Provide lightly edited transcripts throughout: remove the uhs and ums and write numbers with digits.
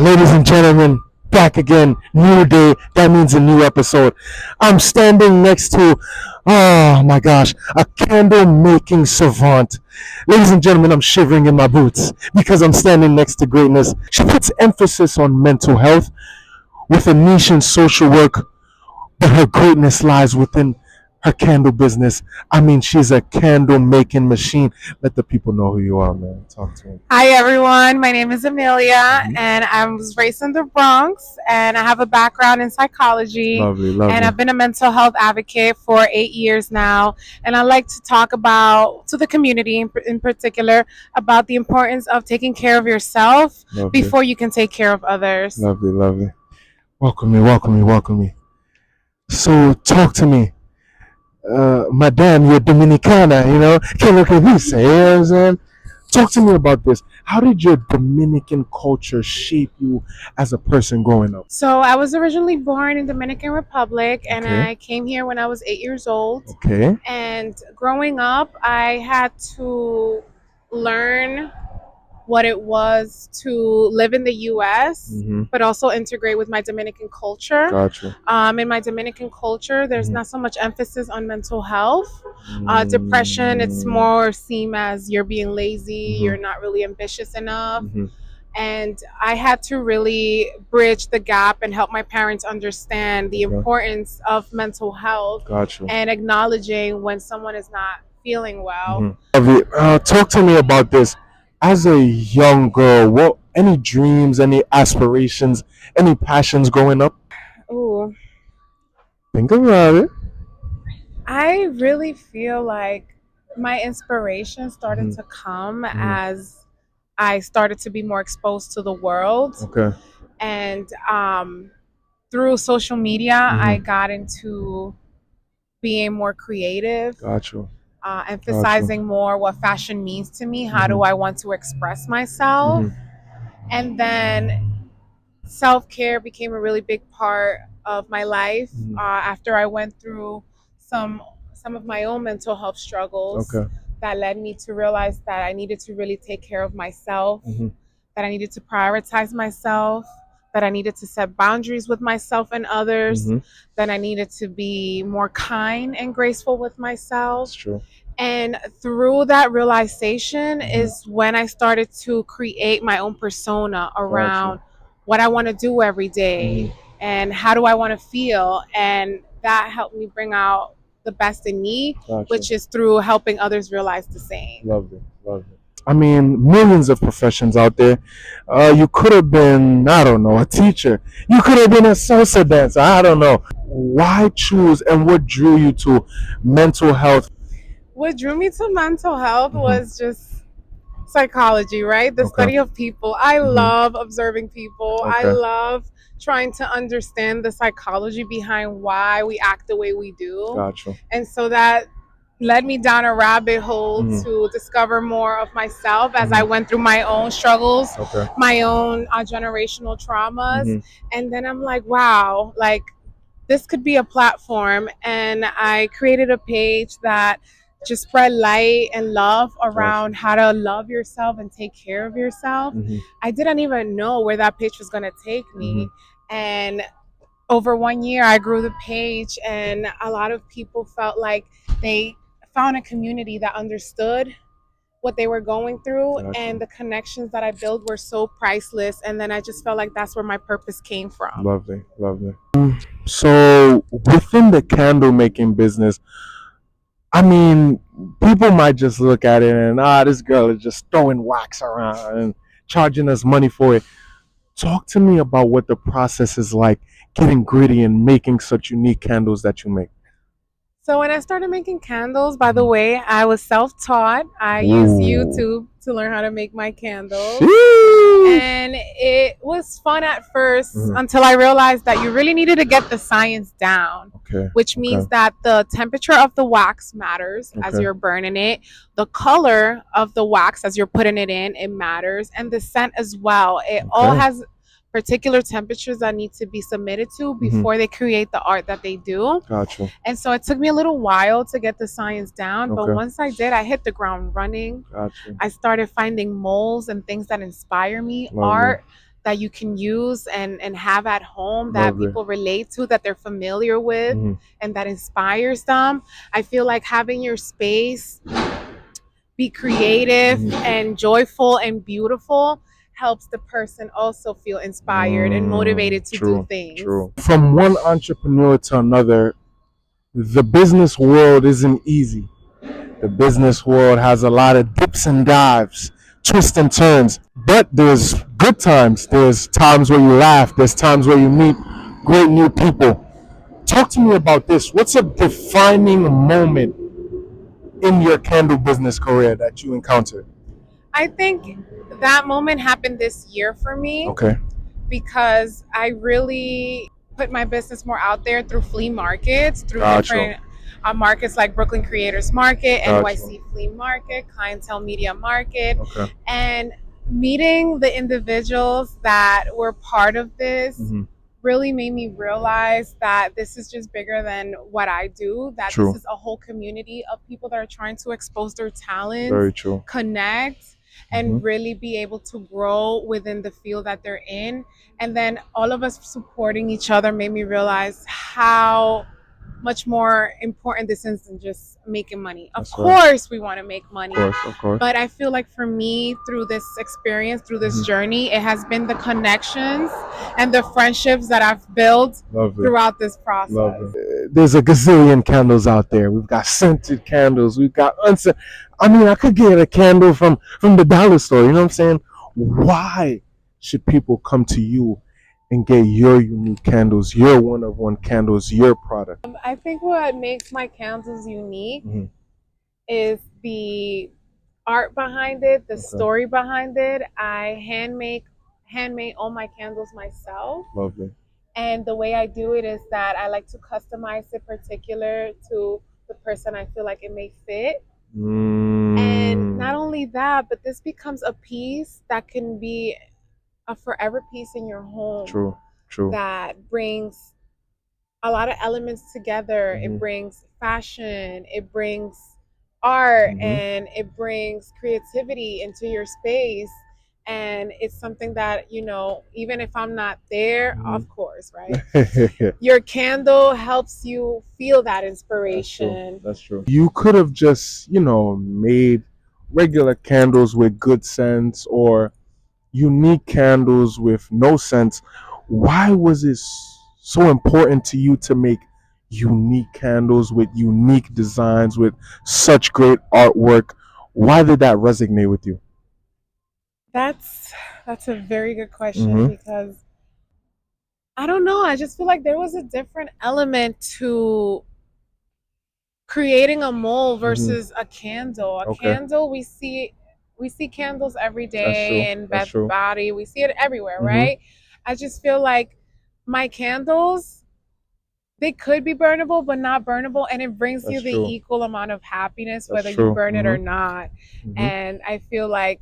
Ladies and gentlemen, back again. New day. That means a new episode. I'm standing next to, oh my gosh, a candle making savant. Ladies and gentlemen, I'm shivering in my boots because I'm standing next to greatness. She puts emphasis on mental health with a niche in social work, but her greatness lies within her candle business. I mean, she's a candle making machine. Let the people know who you are, man. Talk to me. Hi everyone, my name is Amelia and I was raised in the Bronx and I have a background in psychology. Lovely. And I've been a mental health advocate for 8 years now, and I like to talk about to the community in particular about the importance of taking care of yourself Lovely. before you can take care of others. Lovely. Welcome me. So talk to me. Madame, you're Dominicana, you know? Can't look at this, you know what I'm saying? Talk to me about this. How did your Dominican culture shape you as a person growing up? So I was originally born in Dominican Republic and Okay. I came here when I was 8 years old. Okay. And growing up, I had to learn what it was to live in the U.S., but also integrate with my Dominican culture. Gotcha. In my Dominican culture, there's not so much emphasis on mental health. Mm. Depression, it's more seen as you're being lazy, you're not really ambitious enough. And I had to really bridge the gap and help my parents understand the importance of mental health. Gotcha. And acknowledging when someone is not feeling well. Talk to me about this. As a young girl, what any dreams, any aspirations, any passions growing up? Ooh, Think about it. I really feel like my inspiration started to come as I started to be more exposed to the world. Okay. And through social media, I got into being more creative. Gotcha. Emphasizing more what fashion means to me. How do I want to express myself? And then self-care became a really big part of my life after I went through some of my own mental health struggles. Okay. That led me to realize that I needed to really take care of myself, that I needed to prioritize myself, that I needed to set boundaries with myself and others, that I needed to be more kind and graceful with myself. That's true. And through that realization is when I started to create my own persona around what I want to do every day and how do I want to feel. And that helped me bring out the best in me, which is through helping others realize the same. Lovely. I mean, millions of professions out there. You could have been, I don't know, a teacher. You could have been a salsa dancer. I don't know. Why choose and what drew you to mental health? What drew me to mental health was just psychology, right? The study of people. I love observing people. I love trying to understand the psychology behind why we act the way we do. Gotcha. And so that led me down a rabbit hole to discover more of myself as I went through my own struggles, my own generational traumas. And then I'm like, wow, like this could be a platform. And I created a page that just spread light and love around how to love yourself and take care of yourself. I didn't even know where that page was going to take me. And over 1 year, I grew the page, and a lot of people felt like they found a community that understood what they were going through, and the connections that I built were so priceless. And then I just felt like that's where my purpose came from. Lovely. So within the candle making business, I mean, people might just look at it and this girl is just throwing wax around and charging us money for it. Talk to me about what the process is like, getting gritty and making such unique candles that you make. So when I started making candles, by the way, I was self-taught. I used YouTube to learn how to make my candles. And it was fun at first until I realized that you really needed to get the science down, which means that the temperature of the wax matters as you're burning it. The color of the wax as you're putting it in, it matters. And the scent as well. It all has particular temperatures that need to be submitted to before they create the art that they do. Gotcha. And so it took me a little while to get the science down, but once I did, I hit the ground running. Gotcha. I started finding molds and things that inspire me, art that you can use and have at home that people relate to, that they're familiar with, and that inspires them. I feel like having your space be creative and joyful and beautiful helps the person also feel inspired and motivated to do things. From one entrepreneur to another, the business world isn't easy. The business world has a lot of dips and dives, twists and turns. But there's good times. There's times where you laugh. There's times where you meet great new people. Talk to me about this. What's a defining moment in your candle business career that you encountered? I think that moment happened this year for me. Okay. Because I really put my business more out there through flea markets, through different markets like Brooklyn Creators Market, NYC Flea Market, Clientele Media Market, and meeting the individuals that were part of this really made me realize that this is just bigger than what I do, that this is a whole community of people that are trying to expose their talents, connect, and really be able to grow within the field that they're in. And then all of us supporting each other made me realize how much more important this is than just making money. Of course, we want to make money. Of course. But I feel like for me, through this experience, through this journey, it has been the connections and the friendships that I've built throughout this process. There's a gazillion candles out there. We've got scented candles. We've got unscented. I mean, I could get a candle from the dollar store. You know what I'm saying? Why should people come to you and get your unique candles, your one-of-one candles, your product? I think what makes my candles unique is the art behind it, the story behind it. I handmade all my candles myself. Lovely. And the way I do it is that I like to customize it particular to the person I feel like it may fit. And not only that, but this becomes a piece that can be a forever piece in your home. True. That brings a lot of elements together. It brings fashion, it brings art, and it brings creativity into your space. And it's something that, you know, even if I'm not there, of course, right? Your candle helps you feel that inspiration. That's true. You could have just, you know, made regular candles with good scents or unique candles with no scents. Why was it so important to you to make unique candles with unique designs, with such great artwork? Why did that resonate with you? That's a very good question because I don't know. I just feel like there was a different element to creating a mold versus a candle. A candle, we see candles every day in Bed Body. We see it everywhere, right? I just feel like my candles, they could be burnable, but not burnable, and it brings you the equal amount of happiness whether you burn it or not. And I feel like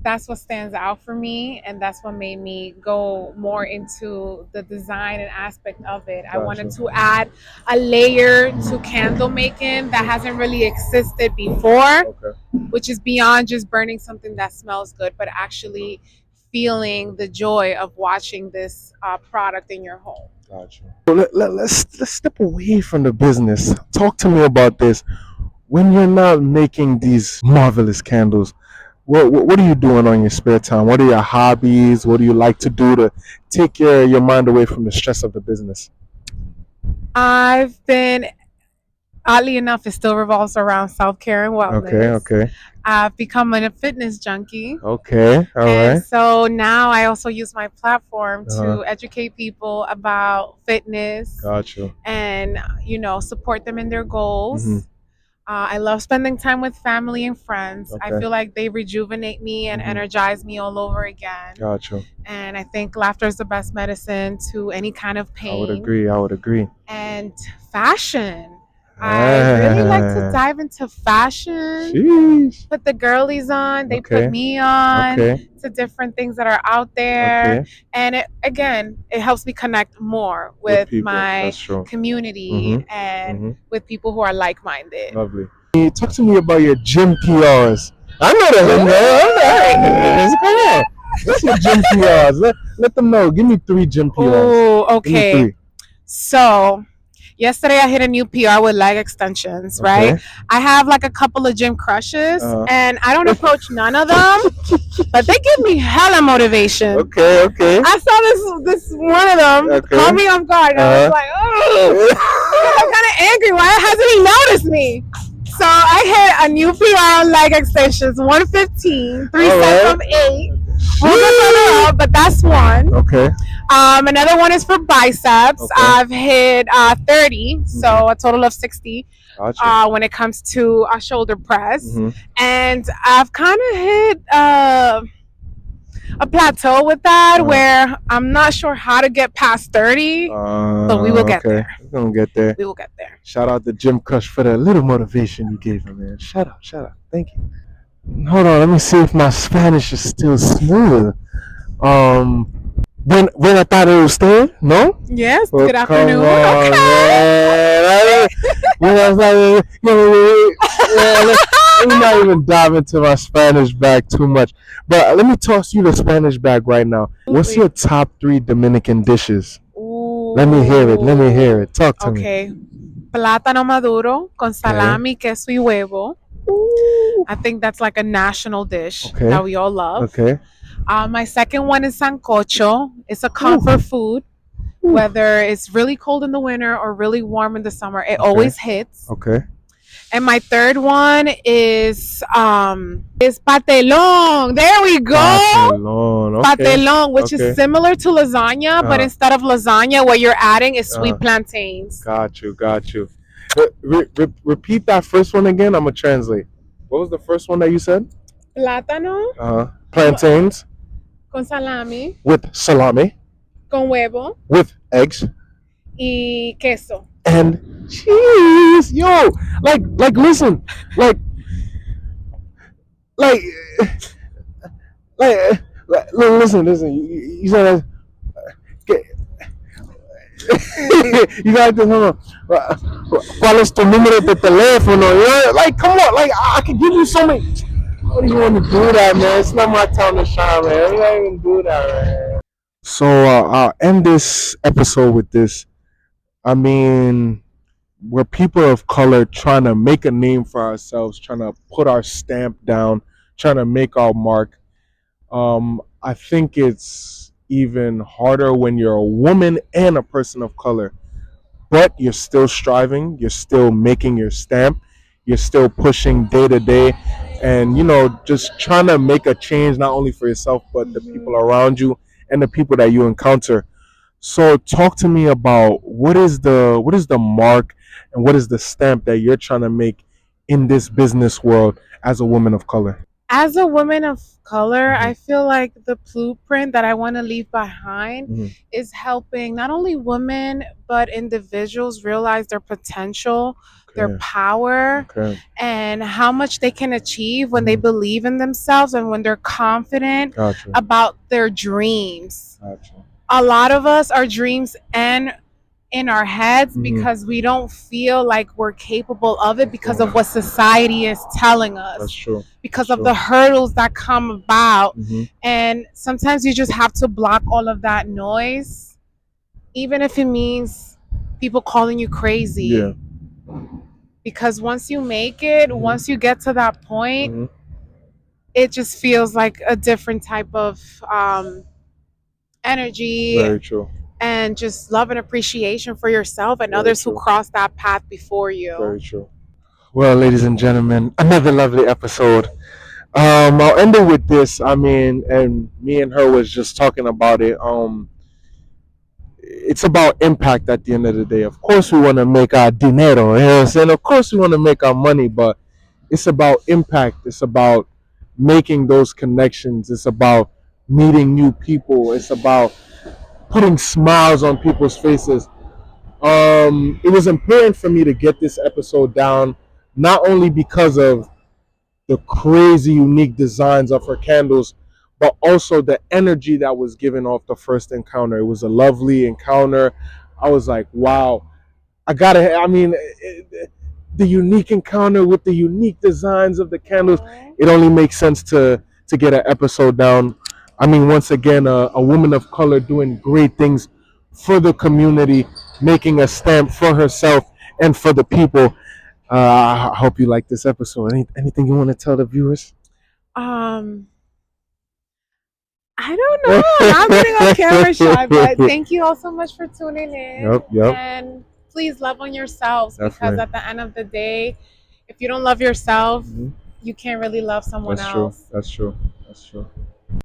that's what stands out for me, and that's what made me go more into the design and aspect of it. I wanted to add a layer to candle making that hasn't really existed before, which is beyond just burning something that smells good, but actually feeling the joy of watching this product in your home. Gotcha. So let's step away from the business. Talk to me about this. When you're not making these marvelous candles, what are you doing on your spare time? What are your hobbies? What do you like to do to take your mind away from the stress of the business? I've been, oddly enough, it still revolves around self-care and wellness. Okay. I've become a fitness junkie. Okay, all right. So now I also use my platform to educate people about fitness. Gotcha. And, you know, support them in their goals. I love spending time with family and friends. I feel like they rejuvenate me and energize me all over again. Gotcha. And I think laughter is the best medicine to any kind of pain. I would agree. And fashion. I really like to dive into fashion. Sheesh. Put the girlies on. They put me on to different things that are out there. And it helps me connect more with my community and with people who are like-minded. Lovely. Talk to me about your gym PRs. I know that. Come on. What's your gym PRs? Let them know. Give me 3 gym PRs. Oh, okay. So yesterday I hit a new PR with leg extensions, right? Okay. I have like a couple of gym crushes and I don't approach none of them, but they give me hella motivation. Okay. I saw this one of them caught me off guard. And I was like, oh, I'm kind of angry. Why hasn't he noticed me? So I hit a new PR on leg extensions, 115, 3 sets of 8. We'll get further up, but that's one. Okay. Another one is for biceps. Okay. I've hit 30, so a total of 60. Gotcha. When it comes to a shoulder press, and I've kind of hit a plateau with that where I'm not sure how to get past 30, but we will get there. We're gonna get there. We will get there. Shout out to Jim Crush for the little motivation you gave him, man. Shout out. Thank you. Hold on, let me see if my Spanish is still smooth. Buena tarde usted, ¿no? Yes, good afternoon. Okay. Let me not even dive into my Spanish bag too much. But let me toss you the Spanish bag right now. What's your top 3 Dominican dishes? Ooh. Let me hear it. Talk to me. Okay. Plátano maduro con salami, queso y huevo. Ooh. I think that's like a national dish that we all love. Okay. My second one is sancocho. It's a comfort food. Whether it's really cold in the winter or really warm in the summer, it always hits. Okay. And my third one is patelón. There we go. Patelón, which is similar to lasagna, but instead of lasagna, what you're adding is sweet plantains. Got you. Repeat that first one again. I'm gonna translate. What was the first one that you said? Plátano. Plantains. Con salami. With salami. Con huevo. With eggs. Y queso. And cheese. Yo, like listen, listen. You said you got to hold on. ¿Cuál es tu número de teléfono? Like, come on, like I can give you so many. What do you want to do that, man? It's not my time to shine, man. We don't even do that, man. So I'll end this episode with this. I mean, we're people of color trying to make a name for ourselves, trying to put our stamp down, trying to make our mark. I think it's even harder when you're a woman and a person of color, but you're still striving, you're still making your stamp, you're still pushing day to day, and just trying to make a change not only for yourself but the people around you and the people that you encounter. So talk to me about what is the mark and what is the stamp that you're trying to make in this business world as a woman of color? As a woman of color, I feel like the blueprint that I want to leave behind is helping not only women but individuals realize their potential, their power, and how much they can achieve when they believe in themselves and when they're confident about their dreams. A lot of us, our dreams end in our heads because we don't feel like we're capable of it because of what society is telling us. That's true. Because of the hurdles that come about. And sometimes you just have to block all of that noise, even if it means people calling you crazy. Yeah. Because once you make it, once you get to that point, it just feels like a different type of energy. Very true. And just love and appreciation for yourself and others who cross that path before you. Very true. Well, ladies and gentlemen, another lovely episode. I'll end it with this. I mean, and me and her was just talking about it. It's about impact at the end of the day. Of course, we want to make our dinero, you know what I'm saying? Of course, we want to make our money, but it's about impact. It's about making those connections. It's about meeting new people. It's about putting smiles on people's faces. It was important for me to get this episode down, not only because of the crazy unique designs of her candles, but also the energy that was given off the first encounter. It was a lovely encounter. I was like, wow, the unique encounter with the unique designs of the candles, it only makes sense to get an episode down. I mean, once again, a woman of color doing great things for the community, making a stamp for herself and for the people. I hope you like this episode. Anything you want to tell the viewers? I don't know. I'm getting on camera shy, but thank you all so much for tuning in. Yep. And please love on yourselves, Definitely. because at the end of the day, if you don't love yourself, you can't really love someone else. That's true.